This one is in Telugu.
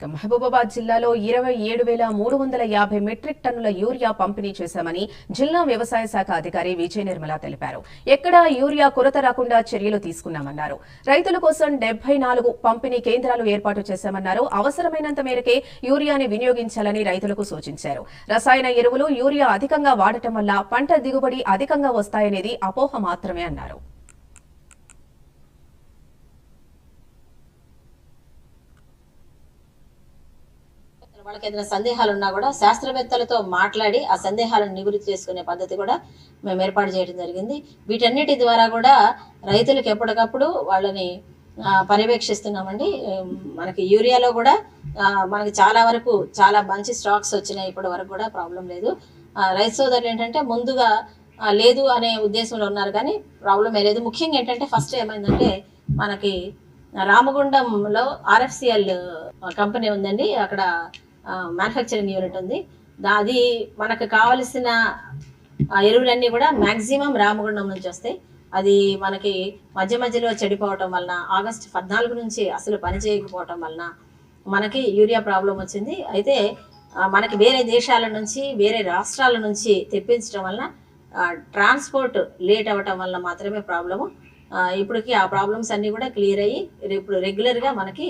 మహబూబాబాద్ జిల్లాలో 27,350 మెట్రిక్ టన్నుల యూరియా పంపిణీ చేశామని జిల్లా వ్యవసాయ శాఖ అధికారి విజయ నిర్మల తెలిపారు. ఎక్కడా యూరియా కొరత రాకుండా చర్యలు తీసుకున్నామన్నారు. రైతుల కోసం 74 పంపిణీ కేంద్రాలు ఏర్పాటు చేశామన్నారు. అవసరమైనంత మేరకే యూరియాని వినియోగించాలని రైతులకు సూచించారు. రసాయన ఎరువులు, యూరియా అధికంగా వాడటం వల్ల పంట దిగుబడి అధికంగా వస్తాయనేది అపోహ మాత్రమే అన్నారు. వాళ్ళకి ఏదైనా సందేహాలు ఉన్నా కూడా శాస్త్రవేత్తలతో మాట్లాడి ఆ సందేహాలను నివృత్తి చేసుకునే పద్ధతి కూడా మేము ఏర్పాటు చేయడం జరిగింది. వీటన్నిటి ద్వారా కూడా రైతులకు ఎప్పటికప్పుడు వాళ్ళని పర్యవేక్షిస్తున్నామండి. మనకి యూరియాలో కూడా మనకి చాలా వరకు చాలా మంచి స్టాక్స్ వచ్చినాయి. ఇప్పటి వరకు కూడా ప్రాబ్లం లేదు. రైతు సోదరులు ఏంటంటే ముందుగా లేదు అనే ఉద్దేశంలో ఉన్నారు, కానీ ప్రాబ్లం లేదు. ముఖ్యంగా ఏంటంటే ఫస్ట్ ఏమైందంటే మనకి రామగుండంలో RFCL కంపెనీ ఉందండి. అక్కడ మ్యానుఫ్యాక్చరింగ్ యూనిట్ ఉంది. అది మనకు కావలసిన ఎరువులన్నీ కూడా మ్యాక్సిమం రామగుండం నుంచి వస్తాయి. అది మనకి మధ్య మధ్యలో చెడిపోవటం వలన ఆగస్టు 14 నుంచి అసలు పని చేయకపోవటం వలన మనకి యూరియా ప్రాబ్లం వచ్చింది. అయితే మనకి వేరే దేశాల నుంచి వేరే రాష్ట్రాల నుంచి తెప్పించడం వలన ట్రాన్స్పోర్ట్ లేట్ అవ్వటం వల్ల మాత్రమే ప్రాబ్లము. ఇప్పటికి ఆ ప్రాబ్లమ్స్ అన్నీ కూడా క్లియర్ అయ్యి ఇప్పుడు రెగ్యులర్గా మనకి